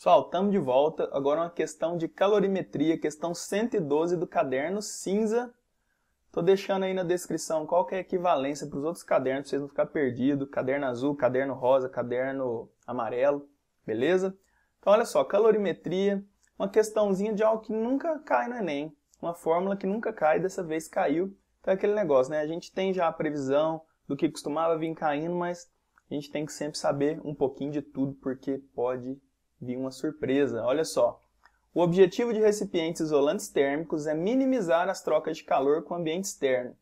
Pessoal, estamos de volta. Agora uma questão de calorimetria, questão 112 do caderno cinza. Estou deixando aí na descrição qual que é a equivalência para os outros cadernos, para vocês não ficarem perdidos. Caderno azul, caderno rosa, caderno amarelo, beleza? Então olha só, calorimetria, uma questãozinha de algo que nunca cai no Enem. Uma fórmula que nunca cai, dessa vez caiu. Então é aquele negócio, né? A gente tem já a previsão do que costumava vir caindo, mas a gente tem que sempre saber um pouquinho de tudo, porque pode vir uma surpresa. Olha só, o objetivo de recipientes isolantes térmicos é minimizar as trocas de calor com o ambiente externo.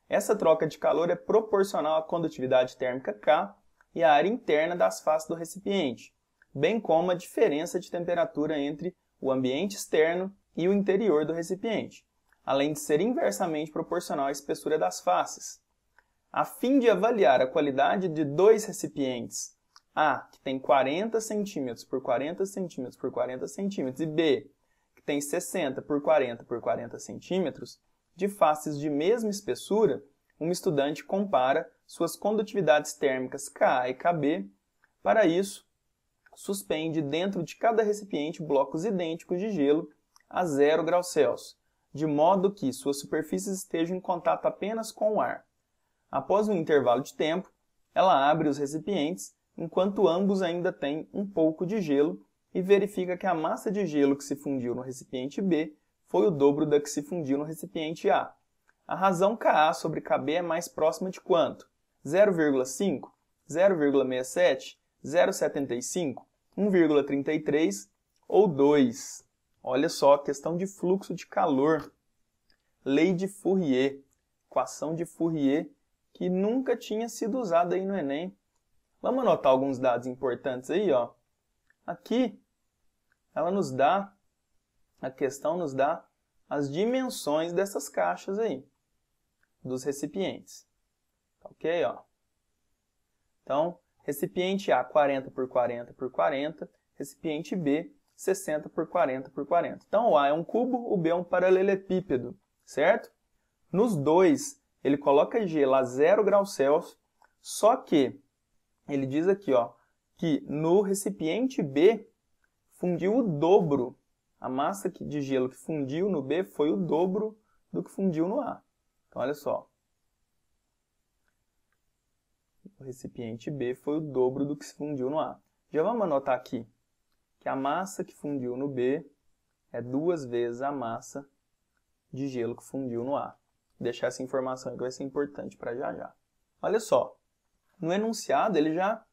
Essa troca de calor é proporcional à condutividade térmica K e à área interna das faces do recipiente, bem como a diferença de temperatura entre o ambiente externo e o interior do recipiente, além de ser inversamente proporcional à espessura das faces. A fim de avaliar a qualidade de dois recipientes, A, que tem 40 cm por 40 cm por 40 cm, e B, que tem 60 por 40 por 40 cm, de faces de mesma espessura, um estudante compara suas condutividades térmicas Ka e Kb. Para isso, suspende dentro de cada recipiente blocos idênticos de gelo a 0 graus Celsius, de modo que suas superfícies estejam em contato apenas com o ar. Após um intervalo de tempo, ela abre os recipientes, enquanto ambos ainda têm um pouco de gelo, e verifica que a massa de gelo que se fundiu no recipiente B foi o dobro da que se fundiu no recipiente A. A razão Ka sobre Kb é mais próxima de quanto? 0,5, 0,67, 0,75, 1,33 ou 2? Olha só, questão de fluxo de calor. Lei de Fourier, equação de Fourier, que nunca tinha sido usada aí no Enem. Vamos anotar alguns dados importantes aí, ó. Aqui, a questão nos dá as dimensões dessas caixas aí, dos recipientes. Ok, ó. Então, recipiente A, 40 por 40 por 40, recipiente B, 60 por 40 por 40. Então, o A é um cubo, o B é um paralelepípedo, certo? Nos dois, ele coloca gelo a 0 graus Celsius, só que ele diz aqui, ó, que no recipiente B fundiu o dobro. A massa de gelo que fundiu no B foi o dobro do que fundiu no A. Então, olha só. O recipiente B foi o dobro do que se fundiu no A. Já vamos anotar aqui que a massa que fundiu no B é 2 vezes a massa de gelo que fundiu no A. Vou deixar essa informação que vai ser importante para já já. Olha só. No enunciado, ele já,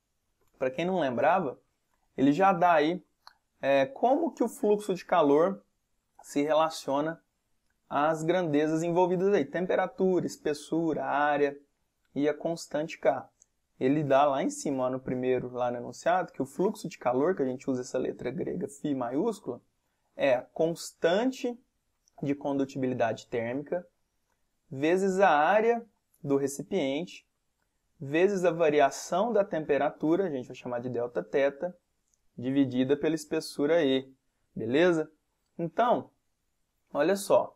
para quem não lembrava, ele já dá aí como que o fluxo de calor se relaciona às grandezas envolvidas aí, temperatura, espessura, área e a constante K. Ele dá lá em cima, ó, no primeiro, lá no enunciado, que o fluxo de calor, que a gente usa essa letra grega φ maiúscula, é a constante de condutibilidade térmica vezes a área do recipiente vezes a variação da temperatura, a gente vai chamar de Δθ, dividida pela espessura E, beleza? Então, olha só,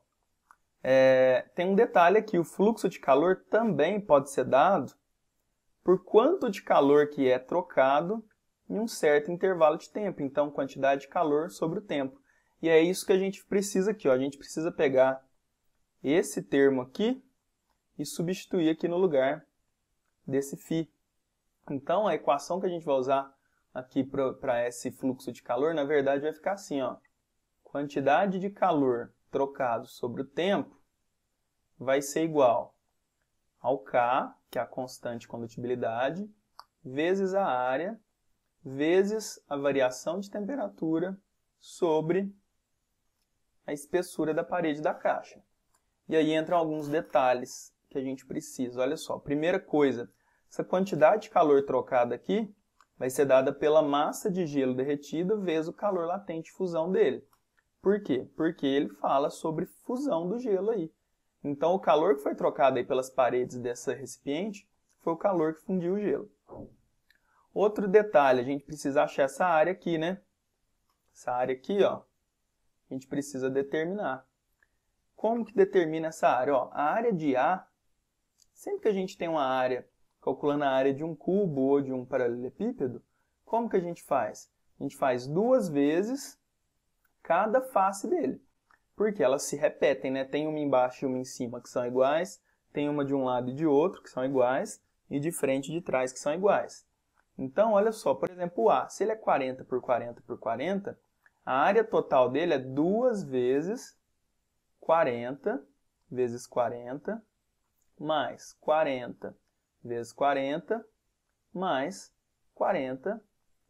tem um detalhe aqui, o fluxo de calor também pode ser dado por quanto de calor que é trocado em um certo intervalo de tempo, então quantidade de calor sobre o tempo. E é isso que a gente precisa aqui, ó. A gente precisa pegar esse termo aqui e substituir aqui no lugar desse φ. Então, a equação que a gente vai usar aqui para esse fluxo de calor, na verdade, vai ficar assim, ó. Quantidade de calor trocado sobre o tempo vai ser igual ao K, que é a constante de condutibilidade, vezes a área, vezes a variação de temperatura sobre a espessura da parede da caixa. E aí entram alguns detalhes que a gente precisa. Olha só, primeira coisa, essa quantidade de calor trocada aqui vai ser dada pela massa de gelo derretida vezes o calor latente de fusão dele. Por quê? Porque ele fala sobre fusão do gelo aí. Então, o calor que foi trocado aí pelas paredes desse recipiente foi o calor que fundiu o gelo. Outro detalhe, a gente precisa achar essa área aqui, né? Essa área aqui, ó, a gente precisa determinar. Como que determina essa área? Ó, a área de A, sempre que a gente tem uma área, calculando a área de um cubo ou de um paralelepípedo, como que a gente faz? a gente faz duas vezes cada face dele. Porque elas se repetem, né? Tem uma embaixo e uma em cima que são iguais, tem uma de um lado e de outro que são iguais, e de frente e de trás que são iguais. Então, olha só, por exemplo, o A, se ele é 40 por 40 por 40, a área total dele é 2 vezes 40 vezes 40, mais 40 vezes 40, mais 40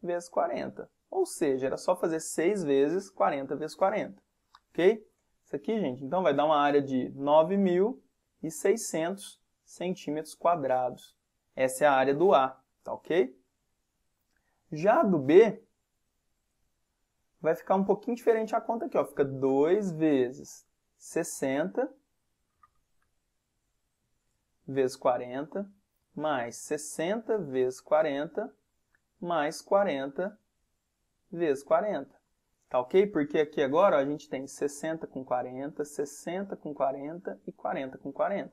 vezes 40. Ou seja, era só fazer 6 vezes 40 vezes 40. Ok? Isso aqui, gente, então vai dar uma área de 9.600 centímetros quadrados. Essa é a área do A, tá ok? Já a do B, vai ficar um pouquinho diferente a conta aqui, ó. Fica 2 vezes 60 vezes 40, mais 60 vezes 40, mais 40 vezes 40. Tá ok? Porque aqui agora ó, a gente tem 60 com 40, 60 com 40 e 40 com 40.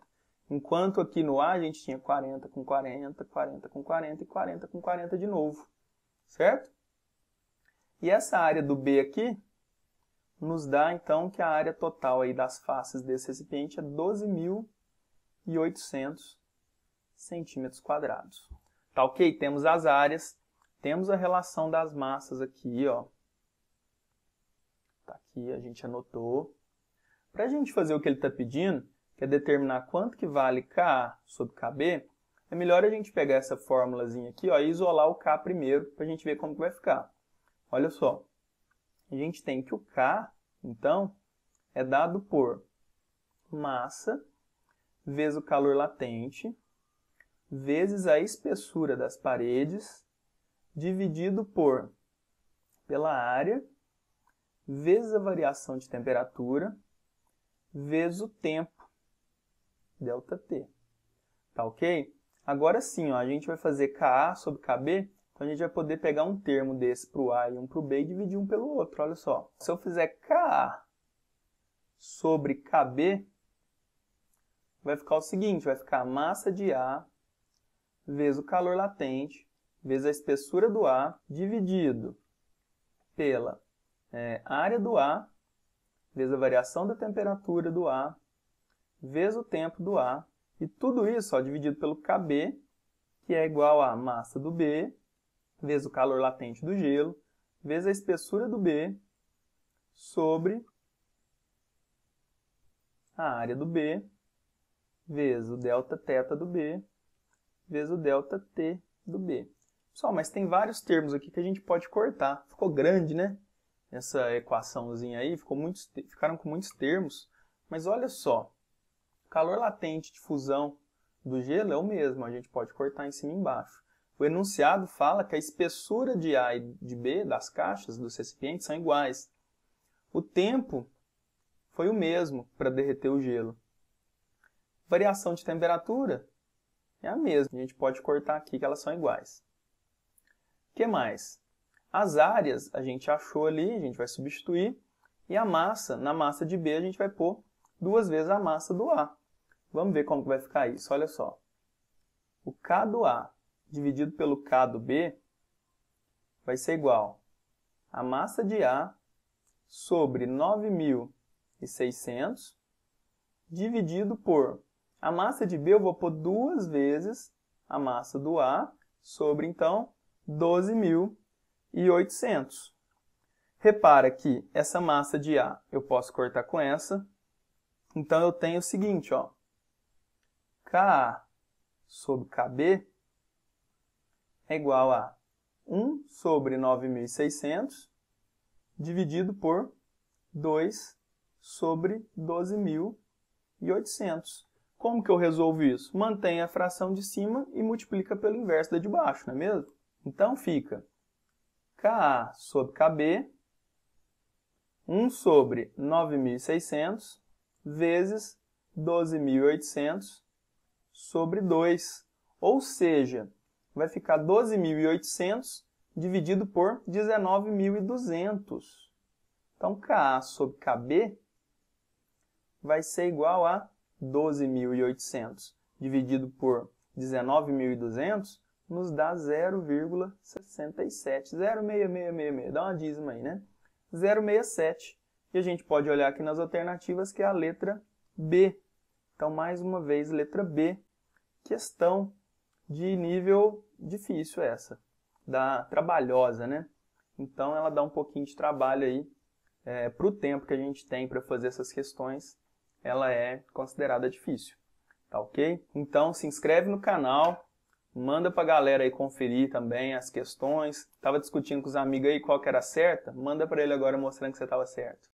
Enquanto aqui no A a gente tinha 40 com 40, 40 com 40 e 40 com 40 de novo. Certo? E essa área do B aqui nos dá então que a área total aí das faces desse recipiente é 12.800 centímetros quadrados. Tá ok? Temos as áreas, temos a relação das massas aqui, ó. Tá aqui, a gente anotou. Para a gente fazer o que ele está pedindo, que é determinar quanto que vale Ka sobre Kb, é melhor a gente pegar essa formulazinha aqui ó, e isolar o K primeiro, para a gente ver como que vai ficar. Olha só, a gente tem que o K, então, é dado por massa vezes o calor latente, vezes a espessura das paredes, dividido pela área, vezes a variação de temperatura, vezes o tempo, ΔT. Tá ok? Agora sim, ó, a gente vai fazer Ka sobre Kb, então a gente vai poder pegar um termo desse para o A e um para o B e dividir um pelo outro, olha só. Se eu fizer Ka sobre Kb, vai ficar o seguinte, vai ficar a massa de A vezes o calor latente, vezes a espessura do A, dividido pela área do A, vezes a variação da temperatura do A, vezes o tempo do A, e tudo isso ó, dividido pelo Kb, que é igual a massa do B, vezes o calor latente do gelo, vezes a espessura do B, sobre a área do B, vezes o Δθ do B, vezes o ΔT do B. Pessoal, mas tem vários termos aqui que a gente pode cortar. Ficou grande, né? Essa equaçãozinha aí, ficaram com muitos termos. Mas olha só, o calor latente de fusão do gelo é o mesmo, a gente pode cortar em cima e embaixo. O enunciado fala que a espessura de A e de B, das caixas, dos recipientes, são iguais. O tempo foi o mesmo para derreter o gelo. Variação de temperatura é a mesma, a gente pode cortar aqui que elas são iguais. O que mais? As áreas a gente achou ali, a gente vai substituir, e a massa, na massa de B a gente vai pôr 2 vezes a massa do A. Vamos ver como que vai ficar isso, olha só. O K do A dividido pelo K do B vai ser igual a massa de A sobre 9.600 dividido por a massa de B eu vou pôr 2 vezes a massa do A sobre, então, 12.800. Repara que essa massa de A eu posso cortar com essa. Então, eu tenho o seguinte, ó. Ka sobre Kb é igual a 1 sobre 9.600 dividido por 2 sobre 12.800. Como que eu resolvo isso? Mantém a fração de cima e multiplica pelo inverso da de baixo, não é mesmo? Então fica Ka sobre Kb, 1 sobre 9.600 vezes 12.800 sobre 2. Ou seja, vai ficar 12.800 dividido por 19.200. Então, Ka sobre Kb vai ser igual a 12.800 dividido por 19.200 nos dá 0,67. 0,6666. Dá uma dízima aí, né? 0,67. E a gente pode olhar aqui nas alternativas que é a letra B. Então, mais uma vez, letra B. Questão de nível difícil essa. Trabalhosa, né? Então, ela dá um pouquinho de trabalho aí. Para o tempo que a gente tem para fazer essas questões, ela é considerada difícil. Tá ok? Então, se inscreve no canal. Manda pra galera aí conferir também as questões. Tava discutindo com os amigos aí qual que era certa. Manda para ele agora mostrando que você estava certo.